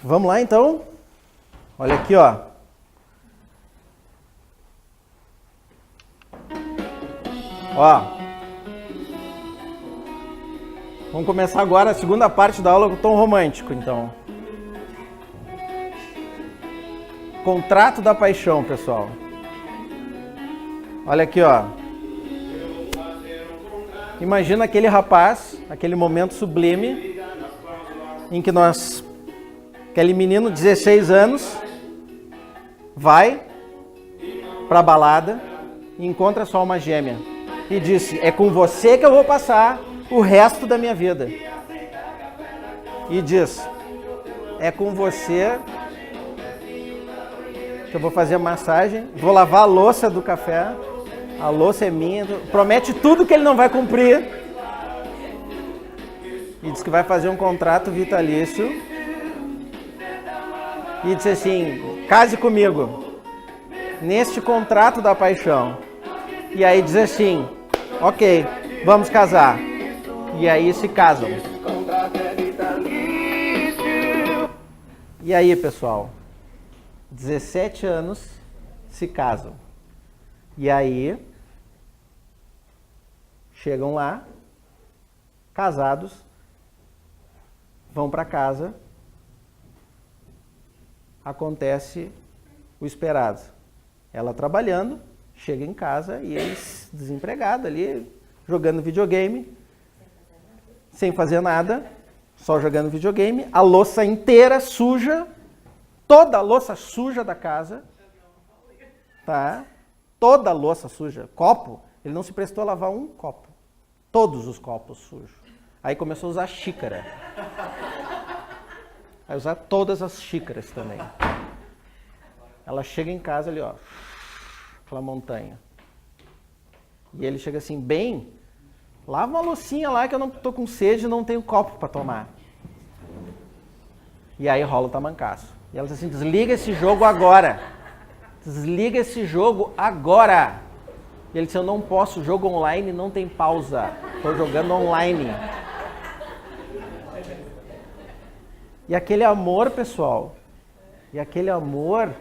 Vamos lá então? Olha aqui, ó. Ó. Vamos começar agora a segunda parte da aula com o tom romântico, então. Contrato da paixão, pessoal. Olha aqui, ó. Imagina aquele rapaz, aquele momento sublime em que aquele menino de 16 anos vai pra balada e encontra sua alma gêmea e disse: é com você que eu vou passar o resto da minha vida. E diz: é com você que eu vou fazer a massagem, vou lavar a louça do café, a louça é minha, promete tudo que ele não vai cumprir. E diz que vai fazer um contrato vitalício. E disse assim: case comigo neste contrato da paixão. E aí diz assim: ok, vamos casar. E aí se casam. E aí, pessoal, 17 anos se casam. E aí chegam lá, casados, vão para casa. Acontece o esperado. Ela trabalhando, chega em casa e eles desempregados ali, jogando videogame, sem fazer nada, só jogando videogame, a louça inteira suja, toda a louça suja da casa, tá? Toda a louça suja, copo, ele não se prestou a lavar um copo, todos os copos sujos. Aí começou a usar xícara. Vai usar todas as xícaras também. Ela chega em casa ali, ó, aquela montanha. E ele chega assim: bem, lava uma loucinha lá que eu não tô com sede e não tenho copo para tomar. E aí rola o tamancaço. E ela diz assim: desliga esse jogo agora. Desliga esse jogo agora. E ele disse: eu não posso, jogo online não tem pausa. Tô jogando online. E aquele amor, pessoal, e aquele amor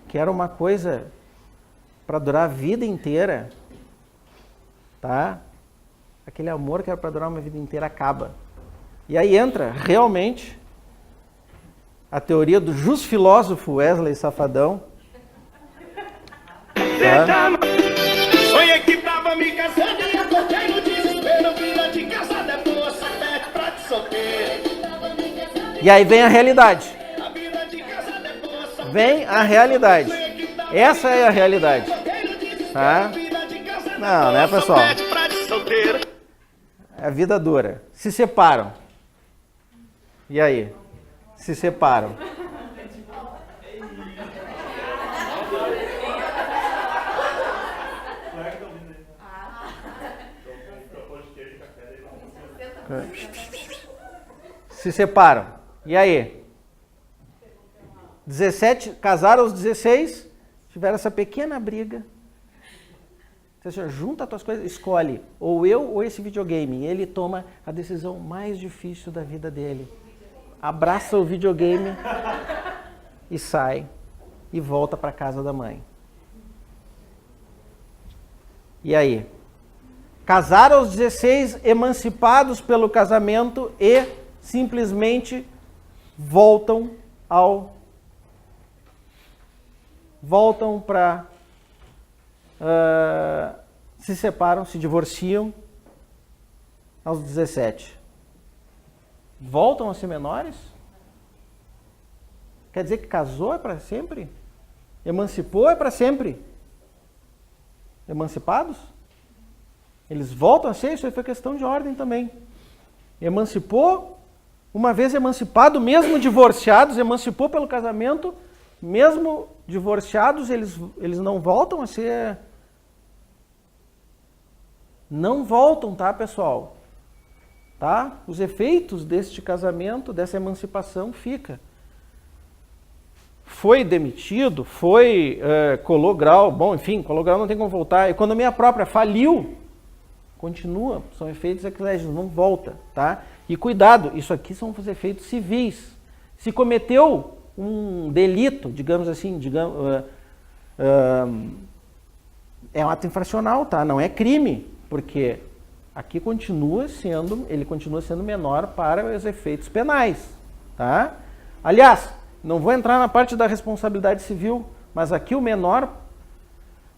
que era uma coisa para durar a vida inteira, tá? Aquele amor que era para durar uma vida inteira acaba. E aí entra realmente a teoria do jus filósofo Wesley Safadão. Tá? Sonhei que tava me casando e acordei no desespero, vida de casada é boa, sete pra te solteiro. E aí vem a realidade. Vem a realidade. Essa é a realidade. Tá? Não, né, pessoal? É a vida dura. Se separam. E aí? Se separam. Se separam. E aí? 17, casaram aos 16, tiveram essa pequena briga. Você junta as tuas coisas, escolhe ou eu ou esse videogame. E ele toma a decisão mais difícil da vida dele. Abraça o videogame e sai e volta para casa da mãe. E aí? Casaram aos 16, emancipados pelo casamento e simplesmente voltam para se separam, se divorciam aos 17. Voltam a ser menores? Quer dizer que casou é para sempre? Emancipou é para sempre? Emancipados? Eles voltam a ser? Isso aí foi questão de ordem também. Emancipou, uma vez emancipado, mesmo divorciados, emancipou pelo casamento, mesmo divorciados, eles não voltam a ser... Não voltam, tá, pessoal? Tá? Os efeitos deste casamento, dessa emancipação, fica. Foi demitido, colou grau, bom, enfim, colou grau, não tem como voltar. A economia própria faliu, continua, são efeitos eclesiásticos, não volta, tá? E cuidado, isso aqui são os efeitos civis. Se cometeu um delito, digamos assim, é um ato infracional, tá? Não é crime, porque aqui ele continua sendo menor para os efeitos penais, tá? Aliás, não vou entrar na parte da responsabilidade civil, mas aqui o menor,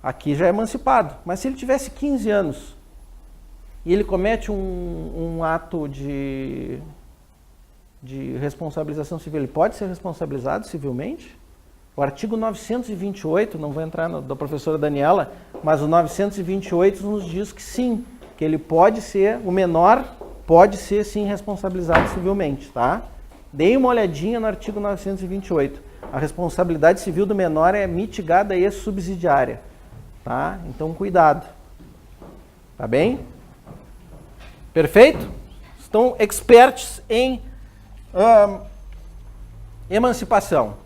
aqui já é emancipado. Mas se ele tivesse 15 anos e ele comete um ato de responsabilização civil, ele pode ser responsabilizado civilmente? O artigo 928, não vou entrar da professora Daniela, mas o 928 nos diz que sim, que ele pode ser, o menor pode ser sim responsabilizado civilmente, tá? Dei uma olhadinha no artigo 928. A responsabilidade civil do menor é mitigada e subsidiária, tá? Então cuidado. Tá bem? Perfeito? Estão experts em emancipação.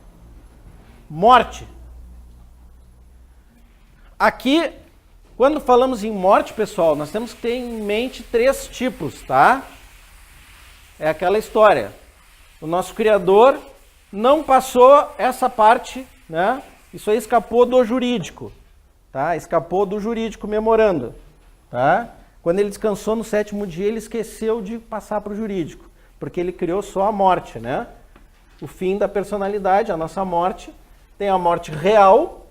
Morte. Aqui, quando falamos em morte, pessoal, nós temos que ter em mente 3 tipos, tá? É aquela história. O nosso Criador não passou essa parte, né? Isso aí escapou do jurídico, tá? Escapou do jurídico memorando, tá? Quando ele descansou no 7º dia, ele esqueceu de passar para o jurídico, porque ele criou só a morte, né? O fim da personalidade, a nossa morte. Tem a morte real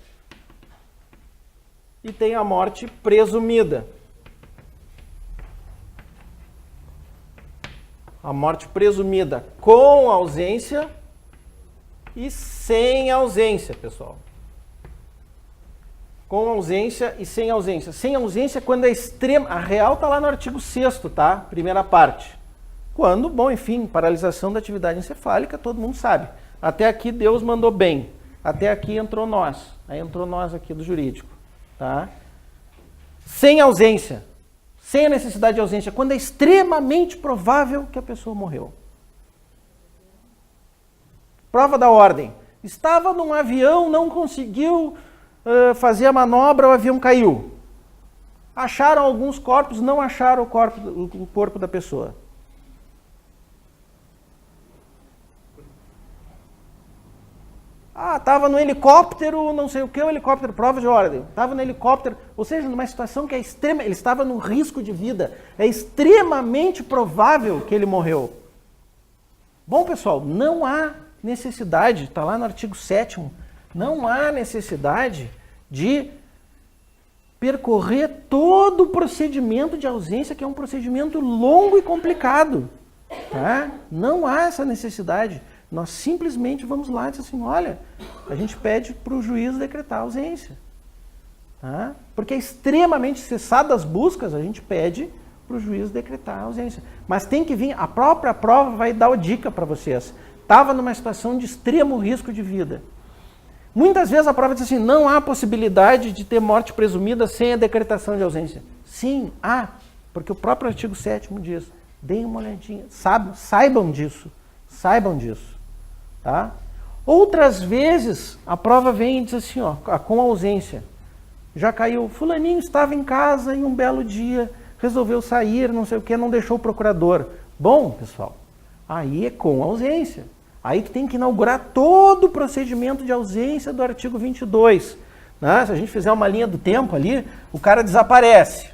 e tem a morte presumida. A morte presumida com ausência e sem ausência, pessoal. Com ausência e sem ausência. Sem ausência quando é extrema. A real está lá no artigo 6º, tá? Primeira parte. Quando, bom, enfim, paralisação da atividade encefálica, todo mundo sabe. Até aqui Deus mandou bem. Até aqui entrou nós. Aí entrou nós aqui do jurídico, tá? Sem ausência. Sem a necessidade de ausência, quando é extremamente provável que a pessoa morreu. Prova da ordem. Estava num avião, não conseguiu fazer a manobra, o avião caiu. Acharam alguns corpos, não acharam o corpo da pessoa. Ah, estava no helicóptero, não sei o que, o helicóptero, prova de ordem. Estava no helicóptero, ou seja, numa situação que é extrema, ele estava no risco de vida. É extremamente provável que ele morreu. Bom, pessoal, não há necessidade, está lá no artigo 7º, não há necessidade de percorrer todo o procedimento de ausência, que é um procedimento longo e complicado. Tá? Não há essa necessidade. Nós simplesmente vamos lá e diz assim, olha, a gente pede para o juiz decretar a ausência. Tá? Porque é extremamente cessadas as buscas, a gente pede para o juiz decretar a ausência. Mas tem que vir, a própria prova vai dar a dica para vocês. Estava numa situação de extremo risco de vida. Muitas vezes a prova diz assim, não há possibilidade de ter morte presumida sem a decretação de ausência. Sim, há, porque o próprio artigo 7º diz, deem uma olhadinha, saibam disso. Saibam disso. Tá? Outras vezes, a prova vem e diz assim, ó, com ausência. Já caiu, fulaninho estava em casa e um belo dia resolveu sair, não sei o que, não deixou o procurador. Bom, pessoal, aí é com ausência. Aí tu tem que inaugurar todo o procedimento de ausência do artigo 22. Né? Se a gente fizer uma linha do tempo ali, o cara desaparece.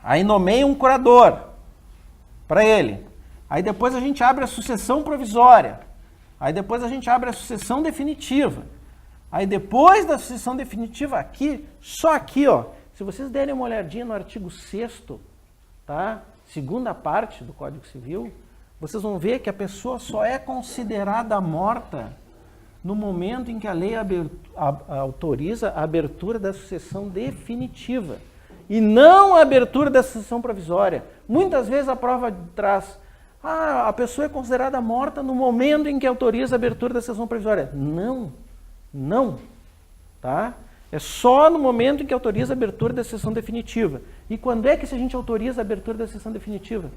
Aí nomeia um curador para ele. Aí depois a gente abre a sucessão provisória. Aí depois a gente abre a sucessão definitiva. Aí depois da sucessão definitiva aqui, só aqui, ó, se vocês derem uma olhadinha no artigo 6º, tá? Segunda parte do Código Civil, vocês vão ver que a pessoa só é considerada morta no momento em que a lei autoriza a abertura da sucessão definitiva e não a abertura da sucessão provisória. Muitas vezes a prova traz a pessoa é considerada morta no momento em que autoriza a abertura da sucessão provisória. Não, não, tá? É só no momento em que autoriza a abertura da sucessão definitiva. E quando é que a gente autoriza a abertura da sucessão definitiva?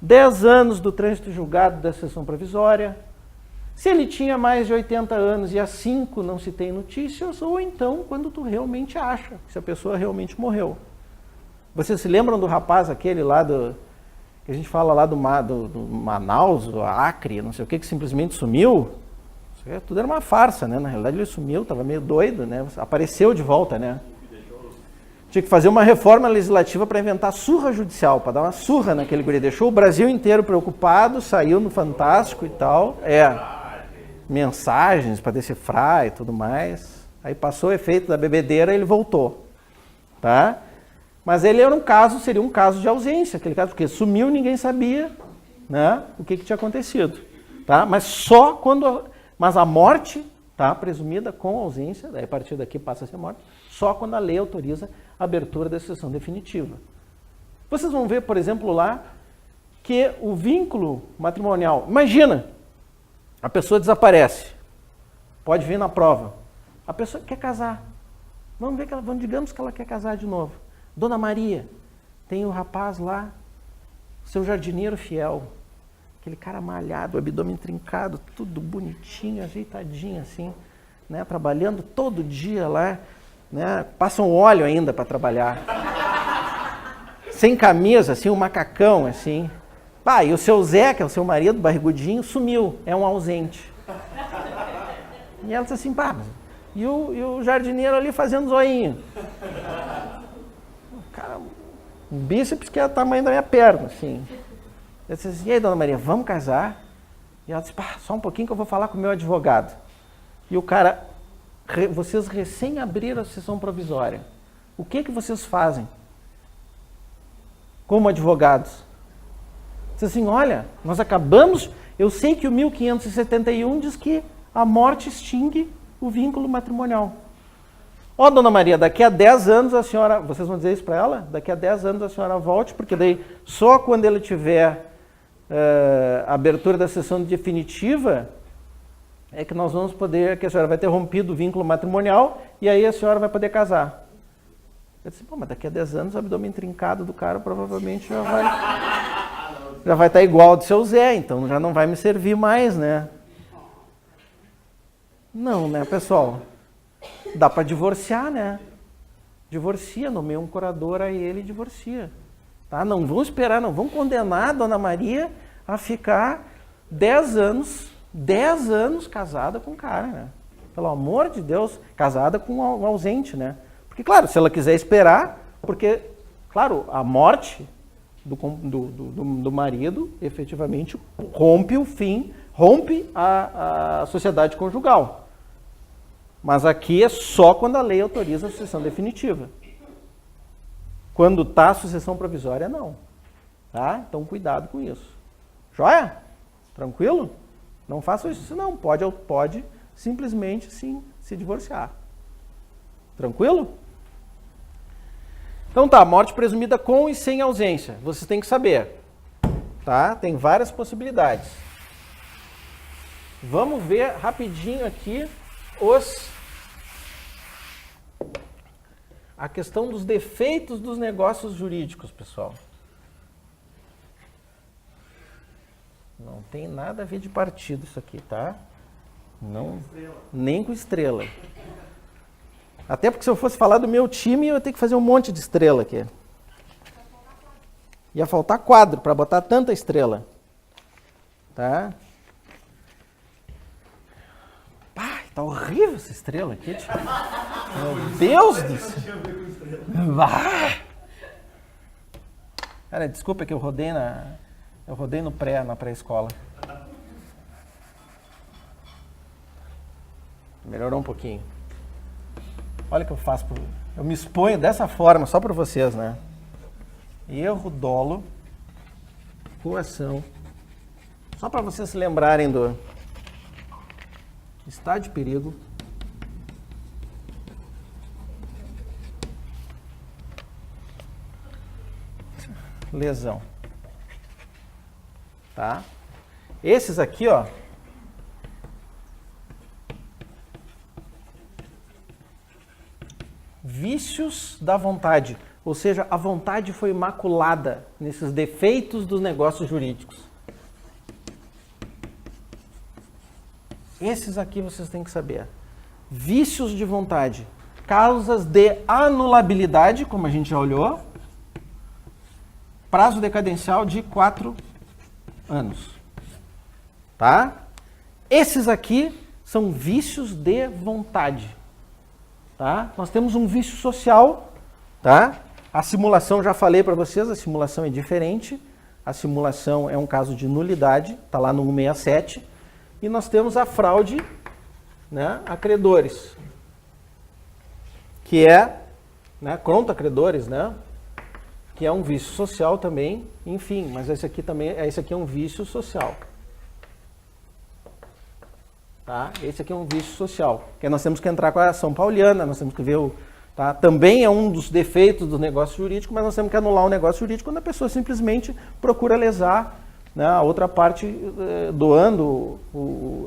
10 anos do trânsito julgado da sucessão provisória. Se ele tinha mais de 80 anos e há 5 não se tem notícias, ou então quando tu realmente acha, se a pessoa realmente morreu. Vocês se lembram do rapaz aquele lá que a gente fala lá do Manaus, do Acre, não sei o que simplesmente sumiu, tudo era uma farsa, né? Na realidade ele sumiu, estava meio doido, né? Apareceu de volta, né? Tinha que fazer uma reforma legislativa para inventar surra judicial, para dar uma surra naquele guri. Deixou o Brasil inteiro preocupado, saiu no Fantástico e tal. Mensagens para decifrar e tudo mais. Aí passou o efeito da bebedeira e ele voltou. Tá? Mas ele era seria um caso de ausência, aquele caso, porque sumiu e ninguém sabia, né, o que tinha acontecido. Tá? Mas a morte, tá, presumida com ausência, daí a partir daqui passa a ser morte, só quando a lei autoriza a abertura da sucessão definitiva. Vocês vão ver, por exemplo, lá, que o vínculo matrimonial, imagina, a pessoa desaparece, pode vir na prova, a pessoa quer casar, digamos que ela quer casar de novo. Dona Maria, tem o rapaz lá, seu jardineiro fiel, aquele cara malhado, abdômen trincado, tudo bonitinho, ajeitadinho assim, né, trabalhando todo dia lá, né, passa um óleo ainda para trabalhar, sem camisa, assim, um macacão, assim. E o seu Zé, que é o seu marido, barrigudinho, sumiu, é um ausente. E ela disse assim, e o jardineiro ali fazendo zoinho. Cara, um bíceps que é o tamanho da minha perna, assim. Eu disse assim, e aí, dona Maria, vamos casar? E ela disse, só um pouquinho que eu vou falar com o meu advogado. E o cara, vocês recém abriram a sessão provisória. O que vocês fazem como advogados? Diz assim, olha, nós acabamos, eu sei que o 1571 diz que a morte extingue o vínculo matrimonial. Dona Maria, daqui a 10 anos a senhora, vocês vão dizer isso para ela? Daqui a 10 anos a senhora volte, porque daí só quando ele tiver a abertura da sessão definitiva é que nós vamos poder, que a senhora vai ter rompido o vínculo matrimonial e aí a senhora vai poder casar. Eu disse, mas daqui a 10 anos o abdômen trincado do cara provavelmente já vai estar igual ao do seu Zé, então já não vai me servir mais, né? Não, né, pessoal? Dá para divorciar, né? Divorcia, nomeia um curador, aí ele divorcia. Tá? Não vão esperar, não vão condenar a Dona Maria a ficar 10 anos casada com o cara, né? Pelo amor de Deus, casada com um ausente, né? Porque, claro, se ela quiser esperar, porque, claro, a morte do marido, efetivamente, rompe a sociedade conjugal. Mas aqui é só quando a lei autoriza a sucessão definitiva. Quando está a sucessão provisória, não. Tá? Então, cuidado com isso. Joia? Tranquilo? Não faça isso, não. Pode simplesmente, sim, se divorciar. Tranquilo? Então tá, morte presumida com e sem ausência. Vocês têm que saber. Tá? Tem várias possibilidades. Vamos ver rapidinho aqui a questão dos defeitos dos negócios jurídicos, pessoal. Não tem nada a ver de partido isso aqui, tá? Não, nem com estrela. Até porque se eu fosse falar do meu time, eu ia ter que fazer um monte de estrela aqui. Ia faltar quadro para botar tanta estrela. Tá? Tá horrível essa estrela aqui. Tipo. Meu Deus do céu. Cara, desculpa que eu rodei na pré-escola. Melhorou um pouquinho. Olha o que eu faço. Eu me exponho dessa forma, só para vocês, né? Erro, dolo, coação. Só para vocês se lembrarem do estado de perigo. Lesão. Tá? Esses aqui, ó. Vícios da vontade. Ou seja, a vontade foi maculada nesses defeitos dos negócios jurídicos. Esses aqui vocês têm que saber. Vícios de vontade. Causas de anulabilidade, como a gente já olhou. prazo decadencial de 4 anos. Tá? Esses aqui são vícios de vontade. Tá? Nós temos um vício social, tá? A simulação, já falei para vocês, a simulação é diferente. A simulação é um caso de nulidade, está lá no 167. E nós temos a fraude, né, a credores, que é, né, contra credores, né, que é um vício social também, enfim, mas esse aqui é um vício social. Tá? Esse aqui é um vício social, que nós temos que entrar com a ação pauliana, nós temos que ver o... Tá? Também é um dos defeitos do negócio jurídico, mas nós temos que anular o negócio jurídico quando a pessoa simplesmente procura lesar, né, a outra parte, doando,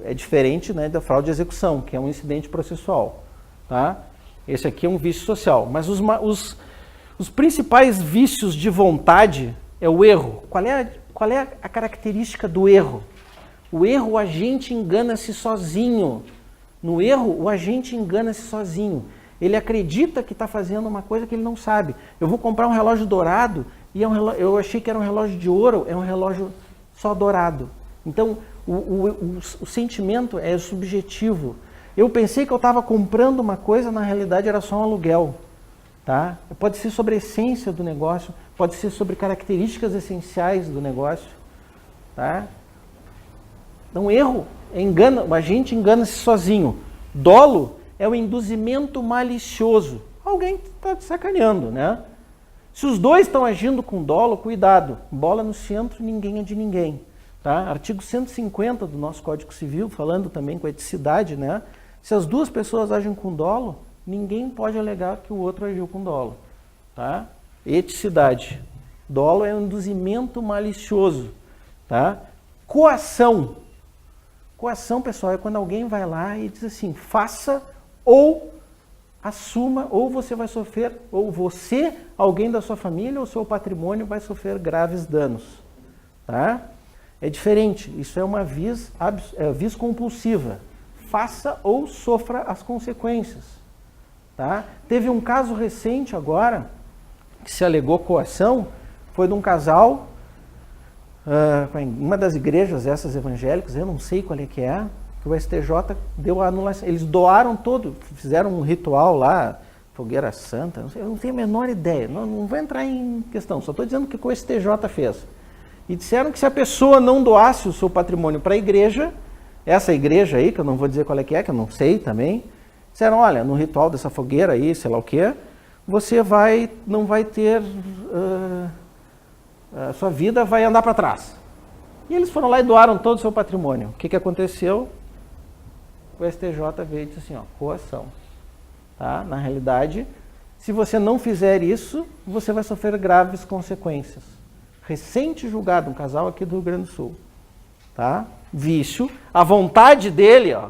é diferente, né, da fraude de execução, que é um incidente processual. Tá? Esse aqui é um vício social. Mas os principais vícios de vontade é o erro. Qual é a característica do erro? O erro, o agente engana-se sozinho. No erro, o agente engana-se sozinho. Ele acredita que está fazendo uma coisa que ele não sabe. Eu vou comprar um relógio dourado e eu achei que era um relógio de ouro, é um relógio só dourado. Então, o sentimento é subjetivo. Eu pensei que eu estava comprando uma coisa, na realidade era só um aluguel. Tá? Pode ser sobre a essência do negócio, pode ser sobre características essenciais do negócio. Tá? Então, erro, o agente engana-se sozinho. Dolo é o induzimento malicioso. Alguém está te sacaneando, né? Se os dois estão agindo com dolo, cuidado. Bola no centro, ninguém é de ninguém. Tá? Artigo 150 do nosso Código Civil, falando também com eticidade, né? Se as duas pessoas agem com dolo, ninguém pode alegar que o outro agiu com dolo. Tá? Eticidade. Dolo é um induzimento malicioso. Tá? Coação. Coação, pessoal, é quando alguém vai lá e diz assim, faça ou assuma, ou você vai sofrer, ou você, alguém da sua família, ou seu patrimônio vai sofrer graves danos. Tá? É diferente, isso é uma vis compulsiva. Faça ou sofra as consequências. Tá? Teve um caso recente agora, que se alegou coação, foi de um casal, uma das igrejas essas evangélicas, eu não sei qual é, que o STJ deu a anulação. Eles doaram todo, fizeram um ritual lá, fogueira santa, não sei, eu não tenho a menor ideia, não vou entrar em questão, só estou dizendo o que o STJ fez. E disseram que se a pessoa não doasse o seu patrimônio para a igreja, essa igreja aí, que eu não vou dizer qual é, que eu não sei também, disseram, olha, no ritual dessa fogueira aí, sei lá o quê, você não vai ter, a sua vida vai andar para trás. E eles foram lá e doaram todo o seu patrimônio. O que aconteceu? O STJ veio e disse assim, ó, coação. Tá? Na realidade, se você não fizer isso, você vai sofrer graves consequências. Recente julgado, um casal aqui do Rio Grande do Sul. Tá? Vício. A vontade dele, ó,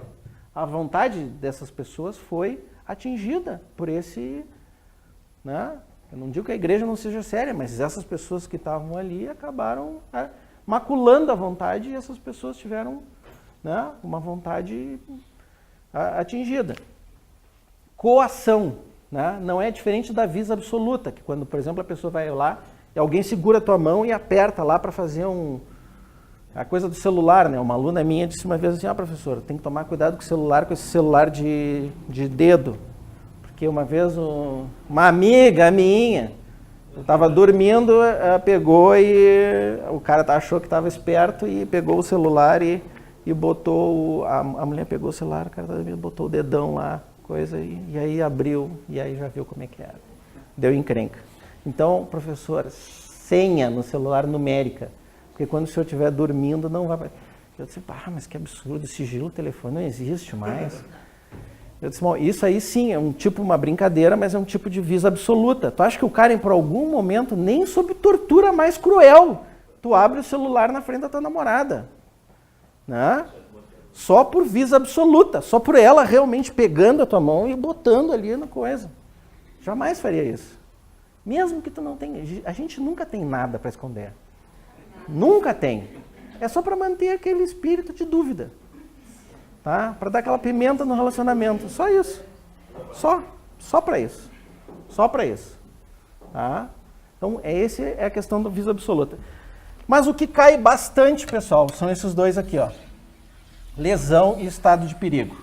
a vontade dessas pessoas foi atingida por esse... Né? Eu não digo que a igreja não seja séria, mas essas pessoas que estavam ali acabaram maculando a vontade e essas pessoas tiveram, né, uma vontade atingida. Coação, né, não é diferente da vis absoluta, que quando, por exemplo, a pessoa vai lá e alguém segura a tua mão e aperta lá para fazer a coisa do celular, né? Uma aluna minha disse uma vez assim, professor, tem que tomar cuidado com o celular, com esse celular de dedo. Porque uma vez uma amiga minha, eu estava dormindo, pegou e o cara achou que estava esperto e pegou o celular e botou, a mulher pegou o celular, o cara botou o dedão lá, coisa, e aí abriu, e aí já viu como é que era. Deu encrenca. Então, professor, senha no celular numérica, porque quando o senhor estiver dormindo, não vai... Eu disse, mas que absurdo, sigilo do telefone não existe mais. Eu disse, bom, isso aí sim, é uma brincadeira, mas é um tipo de vis absoluta. Tu acha que o cara, por algum momento, nem sob tortura mais cruel, tu abre o celular na frente da tua namorada. Né? Só por vis absoluta, só por ela realmente pegando a tua mão e botando ali na coisa. Jamais faria isso. Mesmo que tu não tenha... A gente nunca tem nada para esconder. Nunca tem. É só para manter aquele espírito de dúvida. Tá? Para dar aquela pimenta no relacionamento. Só isso. Só para isso. Só para isso. Tá? Então, essa é a questão do viso absoluta. Mas o que cai bastante, pessoal, são esses dois aqui, ó. Lesão e estado de perigo.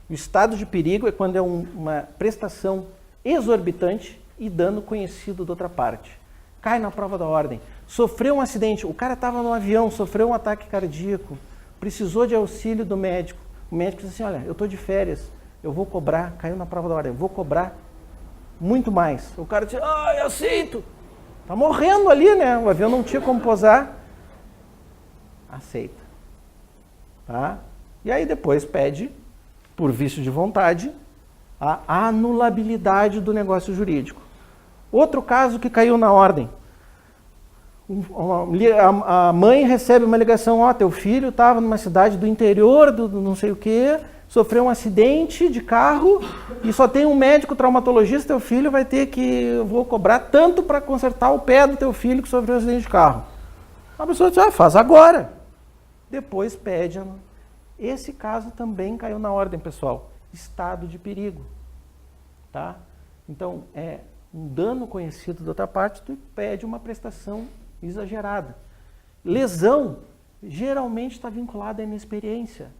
O estado de perigo é quando é uma prestação exorbitante e dano conhecido da outra parte. Cai na prova da ordem. Sofreu um acidente, o cara estava no avião, sofreu um ataque cardíaco, precisou de auxílio do médico. O médico disse assim, olha, eu estou de férias, eu vou cobrar, caiu na prova da ordem, eu vou cobrar muito mais. O cara disse, eu aceito. Tá morrendo ali, né? O avião não tinha como pousar. Aceita. Tá? E aí depois pede, por vício de vontade, a anulabilidade do negócio jurídico. Outro caso que caiu na ordem. A mãe recebe uma ligação, teu filho estava numa cidade do interior do não sei o quê, sofreu um acidente de carro e só tem um médico traumatologista, teu filho vai ter que, eu vou cobrar tanto para consertar o pé do teu filho que sofreu um acidente de carro. A pessoa diz, faz agora. Depois pede. Esse caso também caiu na ordem, pessoal. Estado de perigo. Tá? Então, é um dano conhecido da outra parte, tu pede uma prestação exagerada. Lesão, geralmente está vinculada à inexperiência.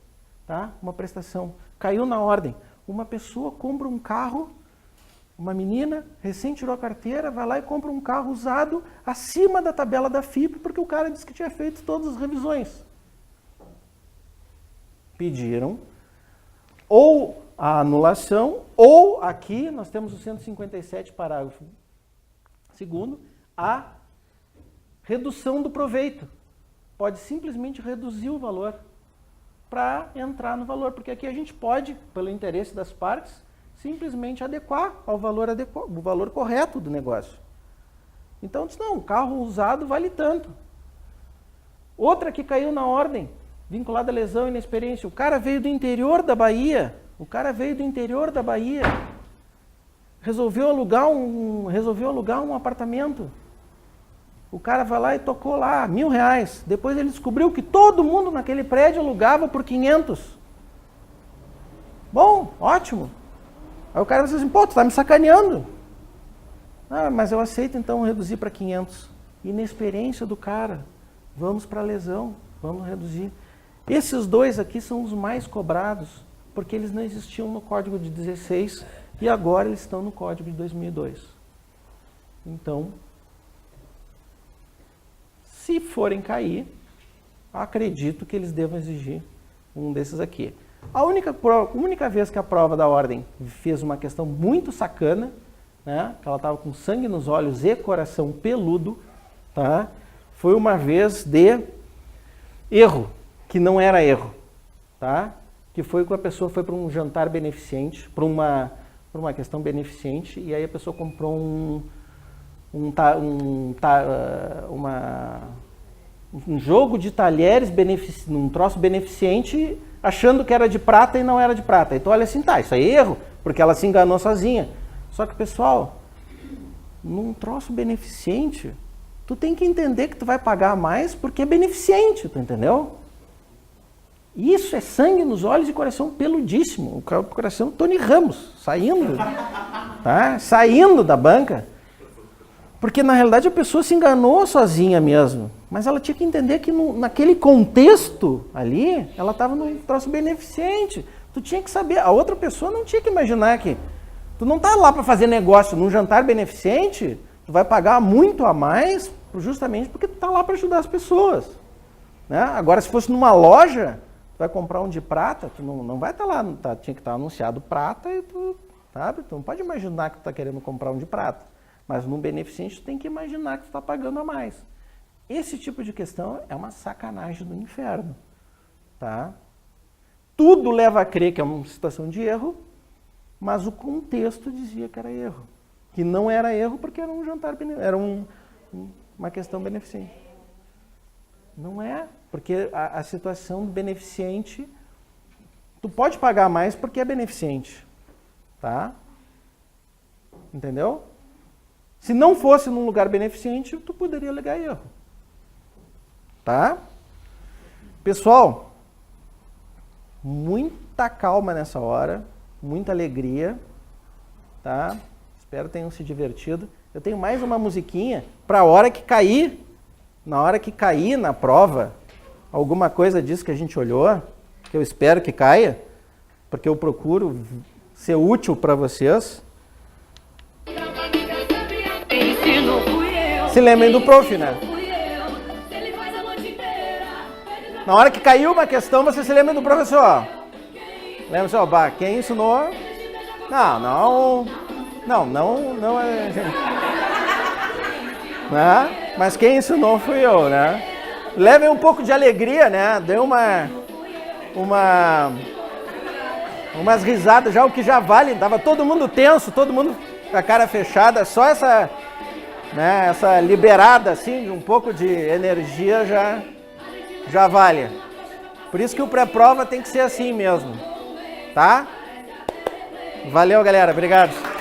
Tá? Uma prestação. Caiu na ordem. Uma pessoa compra um carro, uma menina, recém tirou a carteira, vai lá e compra um carro usado acima da tabela da FIP, porque o cara disse que tinha feito todas as revisões. Pediram ou a anulação, ou aqui nós temos o 157, parágrafo 2º, a redução do proveito. Pode simplesmente reduzir o valor para entrar no valor, porque aqui a gente pode, pelo interesse das partes, simplesmente adequar ao valor, o valor correto do negócio. Então, diz, não, o carro usado vale tanto. Outra que caiu na ordem, vinculada à lesão e inexperiência. O cara veio do interior da Bahia, resolveu alugar um apartamento. O cara vai lá e tocou lá R$1.000. Depois ele descobriu que todo mundo naquele prédio alugava por 500. Bom, ótimo. Aí o cara vai dizer assim, tu tá me sacaneando. Mas eu aceito então reduzir para 500. Inexperiência do cara. Vamos para a lesão, vamos reduzir. Esses dois aqui são os mais cobrados, porque eles não existiam no Código de 16 e agora eles estão no Código de 2002. Então, se forem cair, acredito que eles devam exigir um desses aqui. A única vez que a prova da ordem fez uma questão muito sacana, né, que ela estava com sangue nos olhos e coração peludo, tá, foi uma vez de erro, que não era erro, tá? Que foi quando a pessoa foi para um jantar beneficente, para uma questão beneficente, e aí a pessoa comprou um jogo de talheres, um troço beneficente, achando que era de prata e não era de prata. Então olha assim, isso aí é erro, porque ela se enganou sozinha. Só que, pessoal, num troço beneficente, tu tem que entender que tu vai pagar mais porque é beneficente, tu entendeu? Isso é sangue nos olhos e coração peludíssimo. O coração Tony Ramos, saindo, tá? Saindo da banca. Porque, na realidade, a pessoa se enganou sozinha mesmo. Mas ela tinha que entender que naquele contexto ali, ela estava num troço beneficente. Tu tinha que saber. A outra pessoa não tinha que imaginar que tu não está lá para fazer negócio num jantar beneficente, tu vai pagar muito a mais justamente porque tu está lá para ajudar as pessoas. Né? Agora, se fosse numa loja, tu vai comprar um de prata, tu não vai estar lá, tinha que estar anunciado prata e tu, sabe? Tu não pode imaginar que tu está querendo comprar um de prata. Mas num beneficente, tu tem que imaginar que tu está pagando a mais. Esse tipo de questão é uma sacanagem do inferno. Tá? Tudo leva a crer que é uma situação de erro, mas o contexto dizia que era erro. Que não era erro porque era um jantar, era uma questão beneficente. Não é, porque a situação do beneficente, tu pode pagar mais porque é beneficente. Tá? Entendeu? Se não fosse num lugar beneficente, tu poderia alegar erro. Tá? Pessoal, muita calma nessa hora, muita alegria, tá? Espero que tenham se divertido. Eu tenho mais uma musiquinha para a hora que cair, na hora que cair na prova, alguma coisa disso que a gente olhou, que eu espero que caia, porque eu procuro ser útil para vocês. Se lembrem do prof, né? Na hora que caiu uma questão, você se lembra do professor. Lembra só, quem ensinou? Não é gente. Né? Mas quem ensinou fui eu, né? Levem um pouco de alegria, né? Dê umas risadas já, o que já vale. Tava todo mundo tenso, todo mundo com a cara fechada, só essa, né, essa liberada assim, um pouco de energia já vale. Por isso que o pré-prova tem que ser assim mesmo, tá? Valeu, galera. Obrigado.